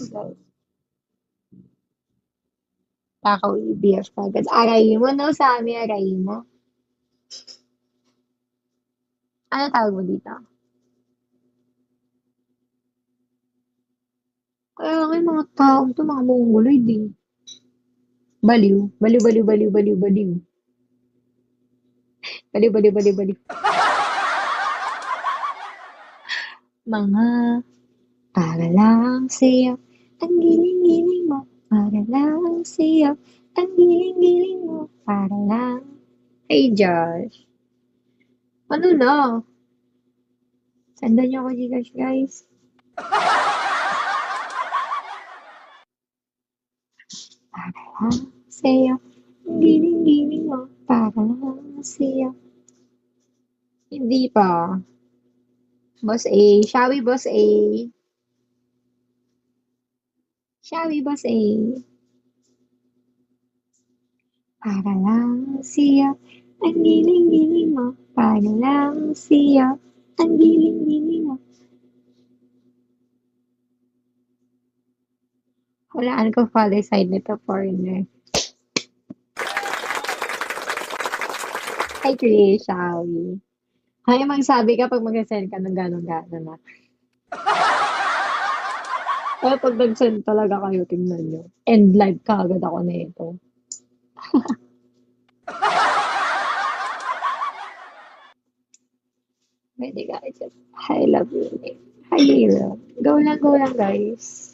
Guys, kakauwi BF kagad. Aray mo, no? Sa amin, aray mo. Ano tawag mo dito? Kaya nga yung mga taong to, mga mongoloid eh. Baliw. Baliw, baliw, baliw, baliw, baliw. Baliw, baliw, baliw, baliw. Mga para lang sa'yo. Ang giling-giling mo. Para lang sa'yo. Ang giling-giling mo. Para lang. Hey, Josh. Ano na? Sendan niyo ako, Gcash, guys. Para lang sa'yo. Ang giling-giling mo. Para lang sa'yo. Hindi pa. Boss A. Shall we, Boss A? Shall we, Boss A? Para lang sa'yo. Ang giling-giling mo. Para lang sa'yo. Ang giling-giling mo. Walaan ko follow side nito, foreigner. Hi, Chris. Shall we? Hay, magsabi ka pag mag-send ka ng gano'n-gano'n na. Kaya pag nag-send talaga kayo, tingnan nyo. End live ka agad ako na ito. Pwede guys. I love you. Hi, Lila. Go lang, guys.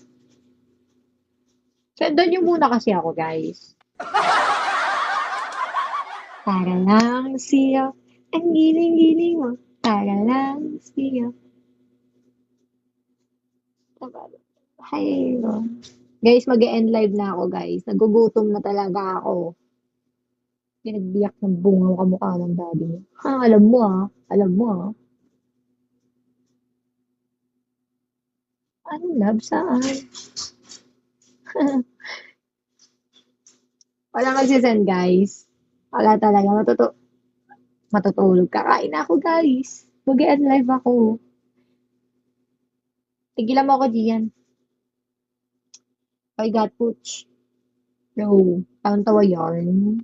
Sendan nyo muna kasi ako, guys. Para lang siya. Ang giling-giling mo. Para lang siya. Hi, Lila. Guys, mag-end live na ako, guys. Nagugutom na talaga ako. Pinagbiyak ng bunga kamukha ng daddy mo. Ha, alam mo ah. Alam mo ah. Ano love? Saan? Wala magsisend, guys. Wala talaga. Matutulog. Kakain na ako, guys. Mag-end live ako. Tigilan mo ako diyan. I got pooch. No. Tawa-tawa yarn.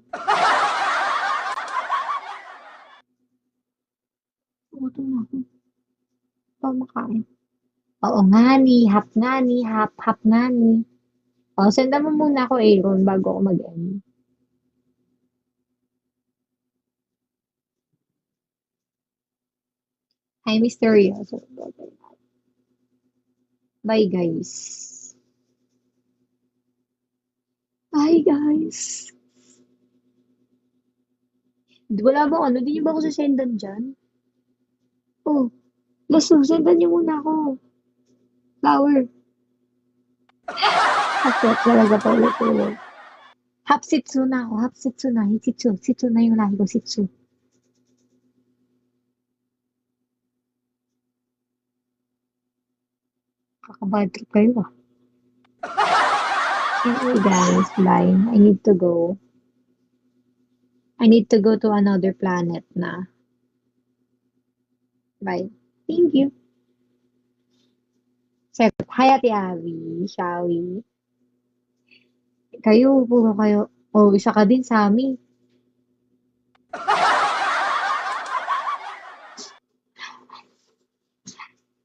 Gutom na ako. Pa makain. Oo nga ni. Hap nga ni. Hap nga ni. O, sendan mo muna ako, Aaron, bago ako mag-end. Hi, Mysterioso. Bye, guys. Bye, guys. Wala ba ano? Di niyo ba ako sasendan dyan? Oh, Lasso, sendan niyo muna ako. Flower. Bakit talaga pa ulit-ulit? Hapsitsu na ako. Hapsitsu na. Hitsitsu. Sitsu na yung lahi ko. Sitsu. Kakabad trip kayo ah. Anyway guys, bye. I need to go. I need to go to another planet na. Bye. Thank you. Second, hi Ate Abby. Shall we? Kayo, puro kayo. Oh, isa ka din sa amin.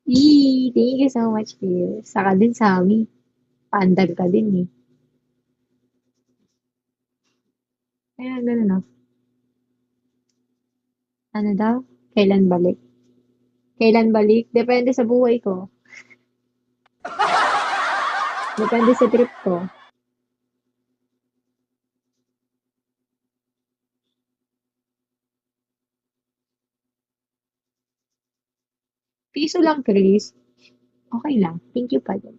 Yee, thank you so much, dear. Isa ka din sa amin. Paandar ka din eh. Kaya ganun ah. Ano daw? Kailan balik? Kailan balik? Depende sa buhay ko. Depende sa trip ko. Piso lang, Chris. Okay lang. Thank you pa din.